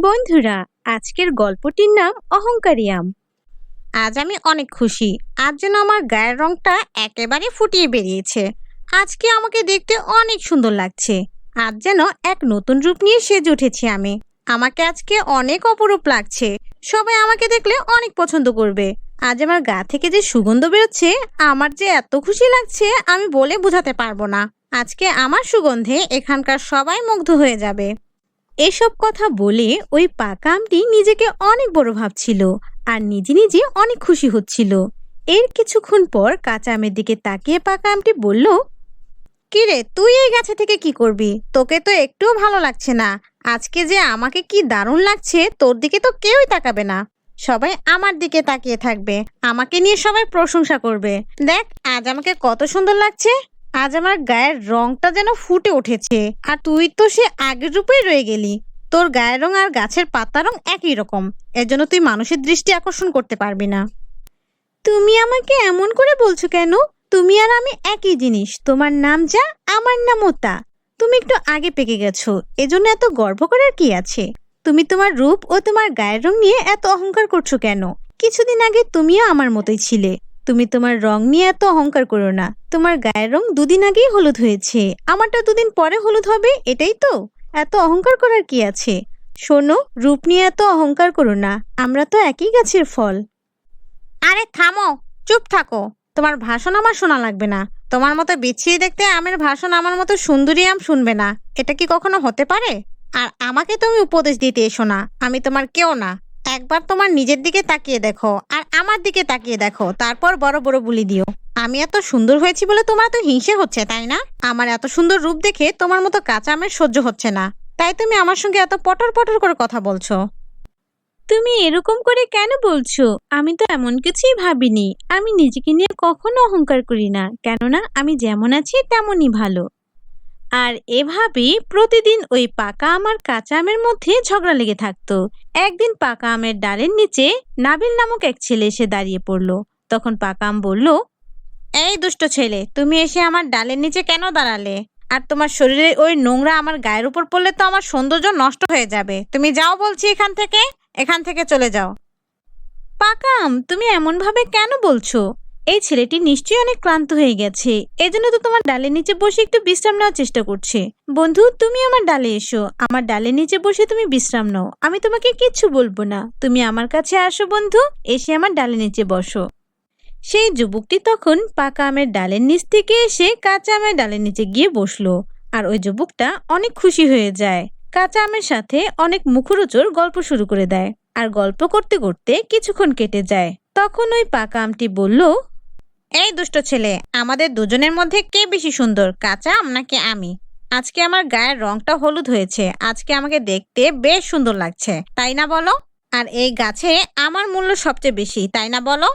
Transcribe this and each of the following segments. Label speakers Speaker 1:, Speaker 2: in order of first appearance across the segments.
Speaker 1: বন্ধুরা, আজকের গল্পটির নাম অহংকারী আম। আজ আমি অনেক খুশি। আজ যেন আমার গায়ের রংটা একেবারে ফুটিয়ে বেরিয়েছে। আজকে আমাকে দেখতে অনেক সুন্দর লাগছে। আজ যেন এক নতুন রূপ নিয়ে সেজে উঠেছি আমি। আমাকে আজকে অনেক অপরূপ লাগছে। সবাই আমাকে দেখলে অনেক পছন্দ করবে। আজ আমার গা থেকে যে সুগন্ধ বেরোচ্ছে, আমার যে এত খুশি লাগছে আমি বলে বোঝাতে পারবো না। আজকে আমার সুগন্ধে এখানকার সবাই মুগ্ধ হয়ে যাবে। এসব কথা বলে ওই পাকা আমটি নিজেকে অনেক বড় ভাবছিল আর নিজে নিজে অনেক খুশি হচ্ছিল। এর কিছুক্ষণ পর কাঁচা আমের দিকে তাকিয়ে পাকা আমটি বলল, কি রে, তুই এই গাছে থেকে কি করবি? তোকে তো একটুও ভালো লাগছে না। আজকে যে আমাকে কি দারুণ লাগছে, তোর দিকে তো কেউই তাকাবে না। সবাই আমার দিকে তাকিয়ে থাকবে, আমাকে নিয়ে সবাই প্রশংসা করবে। দেখ আজ আমাকে কত সুন্দর লাগছে। আজ আমার গায়ের রংটা যেন ফুটে উঠেছে। আর তুই তো সে আগের রূপেই রয়ে গেলি। তোর গায়ের রং আর গাছের পাতার রং একই রকম। এর জন্য তুই মানুষের দৃষ্টি আকর্ষণ করতে পারবি না। তুমি আমাকে এমন করে বলছো কেন? তুমি আর আমি একই জিনিস। তোমার নাম যা, আমার নামও তা। তুমি একটু আগে পেকে গেছো, এজন্য এত গর্ব করার কি আছে? তুমি তোমার রূপ ও তোমার গায়ের রং নিয়ে এত অহংকার করছো কেন? কিছুদিন আগে তুমিও আমার মতোই ছিলে। তুমি তোমার রং নিয়ে এত অহংকার করো না। তোমার গায়ের রং দুদিন আগেই হলুদ হয়েছে, আমারটা দুদিন পরে হলুদ হবে, এটাই তো। এত অহংকার করার কি আছে? শোনো, রূপ নিয়ে এত অহংকার করো না। আমরা তো একই গাছের ফল। আরে থামো, চুপ থাকো। তোমার ভাষণ আমার শোনা লাগবে না। তোমার মতো বিচ্ছিরি দেখতে আমের ভাষণ আমার মতো সুন্দরী আম শুনবে না। এটা কি কখনো হতে পারে? আর আমাকে তুমি উপদেশ দিতে এসো না। আমি তোমার কেউ না। একবার তোমার নিজের দিকে তাকিয়ে দেখো আর আমার দিকে তাকিয়ে দেখো, তারপর বড় বড় বুলি দিও। আমি এত সুন্দর হয়েছি বলে তোমার তো হিংসে হচ্ছে, তাই না? আমার এত সুন্দর রূপ দেখে তোমার মতো কাঁচা আমের সহ্য হচ্ছে না, তাই তুমি আমার সঙ্গে এত পটর পটর করে কথা বলছো। তুমি এরকম করে কেন বলছো? আমি তো এমন কিছুই ভাবিনি। আমি নিজেকে নিয়ে কখনো অহংকার করি না, কেননা আমি যেমন আছি তেমনই ভালো। আর এভাবেই প্রতিদিন ওই পাকা আম আর কাঁচা আমের মধ্যে ঝগড়া লেগে থাকতো। একদিন পাকা আমের ডালের নিচে নাবিল নামক এক ছেলে এসে দাঁড়িয়ে পড়লো। তখন পাকা আম বলল, এই দুষ্ট ছেলে, তুমি এসে আমার ডালের নিচে কেন দাঁড়ালে? আর তোমার শরীরে ওই নোংরা আমার গায়ের উপর পড়লে তো আমার সৌন্দর্য নষ্ট হয়ে যাবে। তুমি যাও বলছি, এখান থেকে চলে যাও। পাকাম, তুমি এমন ভাবে কেন বলছো? এই ছেলেটি নিশ্চয়ই অনেক ক্লান্ত হয়ে গেছে, এজন্য তো তোমার ডালের নিচে বসে একটু বিশ্রাম নেওয়ার চেষ্টা করছে। বন্ধু, তুমি আমার ডালে এসো, আমার ডালের নিচে বসে তুমি বিশ্রাম নাও। আমি তোমাকে কিচ্ছু বলবো না। তুমি আমার কাছে আসো বন্ধু, এসে আমার ডালের নিচে বসো। সেই যুবকটি তখন পাকা আমের ডালের নিচ থেকে এসে কাঁচা আমের ডালের নিচে গিয়ে বসলো। আর ওই যুবকটা অনেক খুশি হয়ে যায়। কাঁচা আমের সাথে অনেক মুখরোচক গল্প শুরু করে দেয়। আর গল্প করতে করতে কিছুক্ষণ কেটে যায়। তখন ওই পাকা আমটি বলল, এই দুষ্ট ছেলে, আমাদের দুজনের মধ্যে কে বেশি সুন্দর, কাঁচা আম নাকি আমি? আজকে আমার গায়ের রংটা হলুদ হয়েছে, আজকে আমাকে দেখতে বেশ সুন্দর লাগছে, তাই না বলো? আর এই গাছে আমার মূল্য সবচেয়ে বেশি, তাই না বলো?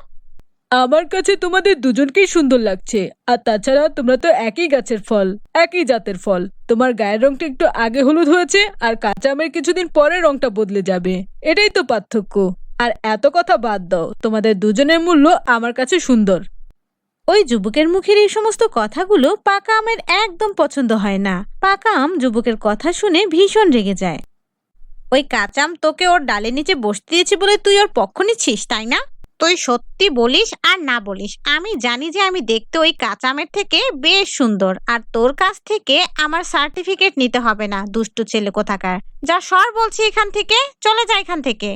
Speaker 2: আমার কাছে তোমাদের দুজনকেই সুন্দর লাগছে। আর তাছাড়া তোমরা তো একই গাছের ফল, একই জাতের ফল। তোমার গায়ের রংটা একটু আগে হলুদ হয়েছে, আর কাঁচা আমের কিছুদিন পরে রংটা বদলে যাবে। এটাই তো পার্থক্য। আর এত কথা বাদ দাও, তোমাদের দুজনের মূল্য আমার কাছে সুন্দর।
Speaker 1: ওই যুবকের মুখের এই সমস্ত কথাগুলো পাকা আমের একদম পছন্দ হয় না। পাকা আম যুবকের কথা শুনে ভীষণ রেগে যায়। ওই কাঁচা আম তোকে ওর ডালের নিচে বসতে দিয়েছি বলে তুই ওর পক্ষ নিচ্ছিস, তাই না? তুই সত্যি বলিস আর না বলিস, আমি জানি যে আমি দেখতে ওই কাঁচা আমের থেকে বেশ সুন্দর। আর তোর কাছ থেকে আমার সার্টিফিকেট নিতে হবে না, দুষ্টু ছেলে কোথাকার। যা সর বলছি, এখান থেকে চলে যা এখান থেকে।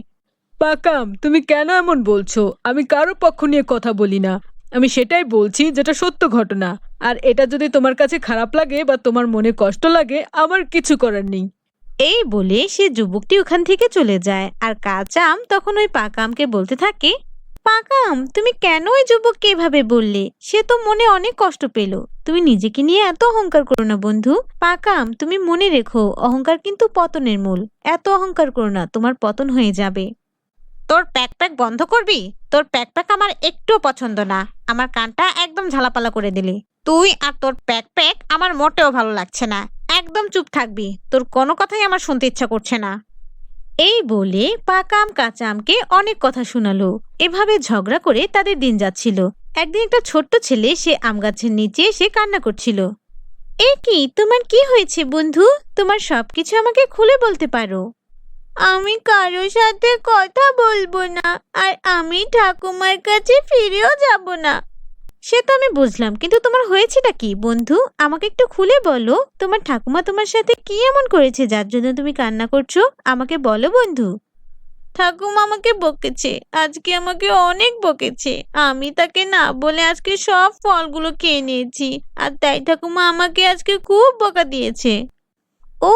Speaker 2: পাকাম, তুমি কেন এমন বলছো? আমি কারো পক্ষ নিয়ে কথা বলি না। আমি সেটাই বলছি যেটা সত্য ঘটনা। আর এটা যদি তোমার কাছে খারাপ লাগে বা তোমার মনে কষ্ট লাগে, আমার কিছু করার নেই।
Speaker 1: এই বলে সে যুবকটি ওখান থেকে চলে যায়। আর কাঁচা আম তখন ওই পাকা আমকে বলতে থাকে, পাকা আম, তুমি কেন ওই যুবককে এভাবে বললে? সে তো মনে অনেক কষ্ট পেল। তুমি নিজেকে নিয়ে এত অহংকার করো না বন্ধু। পাকা আম, তুমি মনে রেখো, অহংকার কিন্তু পতনের মূল। এত অহংকার করো না, তোমার পতন হয়ে যাবে। তোর প্যাক প্যাক বন্ধ করবি? তোর প্যাক প্যাক আমার একটুও পছন্দ না। আমার কানটা একদম ঝালাপালা করে দিলি। তুই আর তোর প্যাক প্যাক আমার মোটেও ভালো লাগছে না। একদম চুপ থাকবি, তোর কোনো কথাই আমার শুনতে ইচ্ছা করছে না। এই বলে পাকা আম কাঁচা আমকে অনেক কথা শোনালো। এভাবে ঝগড়া করে তাদের দিন যাচ্ছিল। একদিন একটা ছোট্ট ছেলে সে আম গাছের নিচে এসে কান্না করছিল। এ কি, তোমার কি হয়েছে বন্ধু? তোমার সবকিছু আমাকে খুলে বলতে পারো। আমি কারো সাথে কথা বলবো না, আর আমি ঠাকুমার কাছে ফিরেও যাব না। সে তো আমি বুঝলাম, কিন্তু তোমার হয়েছেটা কি বন্ধু? আমাকে একটু খুলে বলো, তোমার ঠাকুমা তোমার সাথে কি এমন করেছে যার জন্য তুমি কান্না করছো? আমাকে বলো বন্ধু। ঠাকুমা আমাকে বকেছে, আজকে আমাকে অনেক বকেছে। আমি তাকে না বলে আজকে সব ফলগুলো খেয়ে নিয়েছি, আর তাই ঠাকুমা আমাকে আজকে খুব বকা দিয়েছে। ও,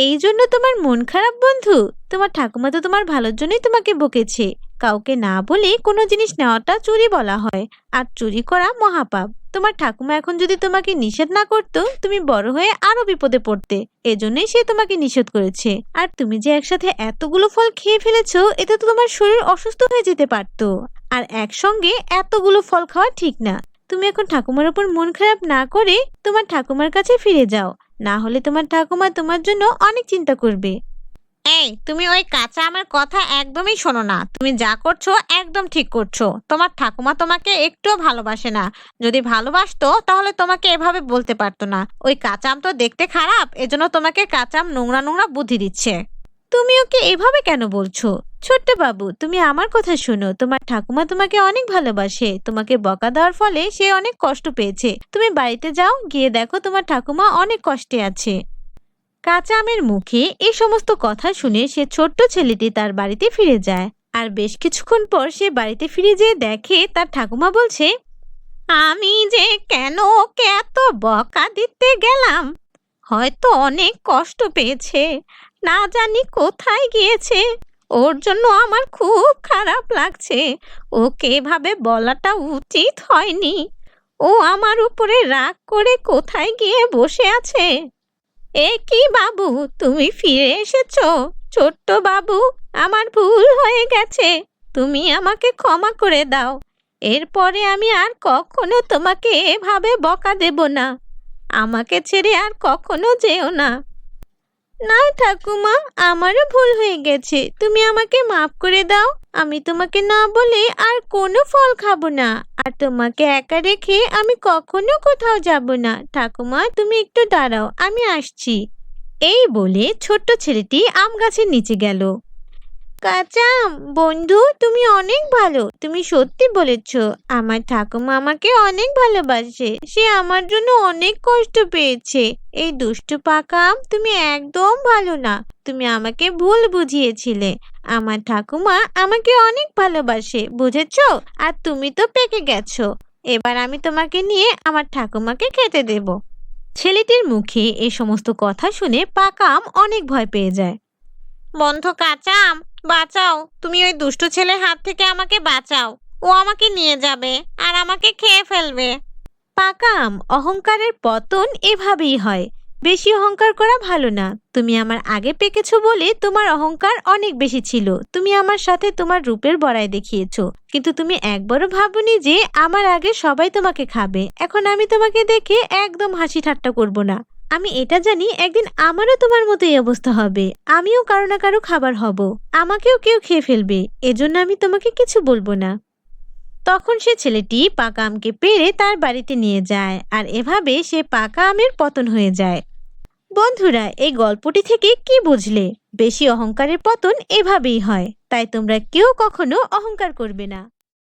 Speaker 1: এই জন্য তোমার মন খারাপ বন্ধু? তোমার ঠাকুমা তো তোমার ভালোর জন্যই তোমাকে বকেছে। কাউকে না বলে কোনো জিনিস নেওয়াটা চুরি বলা হয়, আর চুরি করা মহাপাপ। তোমার ঠাকুমা এখন যদি তোমাকে নিষেধ না করতো, তুমি বড় হয়ে আরো বিপদে পড়তে। এজন্যই সে তোমাকে নিষেধ করেছে। আর তুমি যে একসাথে এতগুলো ফল খেয়ে ফেলেছো, এতে তো তোমার শরীর অসুস্থ হয়ে যেতে পারতো। আর একসঙ্গে এতগুলো ফল খাওয়া ঠিক না। তুমি এখন ঠাকুমার উপর মন খারাপ না করে তোমার ঠাকুমার কাছে ফিরে যাও, না হলে তোমার ঠাকুমা তোমার জন্য অনেক চিন্তা করবে। এই, তুমি ওই কাঁচা আমের কথা একদমই শোনো না। তুমি যা করছো একদম ঠিক করছো। তোমার ঠাকুমা তোমাকে একটুও ভালোবাসে না। যদি ভালোবাসতো তাহলে তোমাকে এভাবে বলতে পারতো না। ওই কাঁচা আম তো দেখতে খারাপ, এজন্য তোমাকে কাঁচা আম নোংরা নোংরা বুদ্ধি দিচ্ছে। তুমি ওকে এভাবে কেন বলছো? ছোট্ট বাবু, তুমি আমার কথা শোনো। তোমার ঠাকুমা তোমাকে অনেক ভালোবাসে। তোমাকে বকা দেওয়ার ফলে সে অনেক কষ্ট পেয়েছে। তুমি বাড়িতে যাও, গিয়ে দেখো তোমার ঠাকুমা অনেক কষ্টে আছে। কাঁচা আমের মুখে এই সমস্ত কথা শুনে সে ছোট্ট ছেলেটি তার বাড়িতে ফিরে যায়। আর বেশ কিছুক্ষণ পর সে বাড়িতে ফিরে যেয়ে দেখে তার ঠাকুমা বলছে, আমি যে কেন ওকে এত বকা দিতে গেলাম। হয়তো অনেক কষ্ট পেয়েছে, না জানি কোথায় গিয়েছে। ওর জন্য আমার খুব খারাপ লাগছে। ওকে এভাবে বলাটা উচিত হয়নি। ও আমার উপরে রাগ করে কোথায় গিয়ে বসে আছে। এ কি বাবু, তুমি ফিরে এসেছো? ছোট্ট বাবু, আমার ভুল হয়ে গেছে। তুমি আমাকে ক্ষমা করে দাও। এরপরে আমি আর কখনো তোমাকে এভাবে বকা দেব না। আমাকে ছেড়ে আর কখনো যেও না। না ঠাকুমা, আমারও ভুল হয়ে গেছে। তুমি আমাকে মাফ করে দাও। আমি তোমাকে না বলে আর কোনো ফল খাবো না। আর তোমাকে একা রেখে আমি কখনো কোথাও যাব না। ঠাকুমা, তুমি একটু দাঁড়াও, আমি আসছি। এই বলে ছোট্ট ছেলেটি আম গাছের নিচে গেল। কাঁচা আম, বন্ধু তুমি অনেক ভালো। তুমি সত্যি বলেছ। আমার ঠাকুমা আমাকে অনেক ভালোবাসে। সে আমার জন্য অনেক কষ্ট পেয়েছে। এই দুষ্টু পাকা আম, তুমি একদম ভালো না। তুমি আমাকে ভুল বুঝিয়েছিলে। আমার ঠাকুমা আমাকে অনেক ভালোবাসে, বুঝেছো? আর তুমি তো পেকে গেছো। এবার আমি তোমাকে নিয়ে আমার ঠাকুমাকে খেতে দেব। ছেলেটির মুখে এই সমস্ত কথা শুনে পাকা আম অনেক ভয় পেয়ে যায়। বন্ধু কাঁচা আম, বাঁচাও। তুমি ওই দুষ্টু ছেলের হাত থেকে আমাকে বাঁচাও। ও আমাকে নিয়ে যাবে আর আমাকে খেয়ে ফেলবে। পাকা আম, অহংকারের পতন এভাবেই হয়। বেশি অহংকার করা ভালো না। তুমি আমার আগে পেকেছো বলে তোমার অহংকার অনেক বেশি ছিল। তুমি আমার সাথে তোমার রূপের বড়াই দেখিয়েছো, কিন্তু তুমি একবারও ভাবনি যে আমার আগে সবাই তোমাকে খাবে। এখন আমি তোমাকে দেখে একদম হাসি ঠাট্টা করব না। আমি এটা জানি একদিন আমারও তোমার মতো এই অবস্থা হবে। আমিও কারো না কারো খাবার হব। আমাকেও কেউ খেয়ে ফেলবে। এজন্য আমি তোমাকে কিছু বলবো না। তখন সে ছেলেটি পাকা আমকে পেড়ে তার বাড়িতে নিয়ে যায়, আর এভাবে সে পাকা আমের পতন হয়ে যায়। বন্ধুরা, এই গল্পটি থেকে কি বুঝলে? বেশি অহংকারের পতন এভাবেই হয়। তাই তোমরা কেউ কখনো অহংকার করবে না।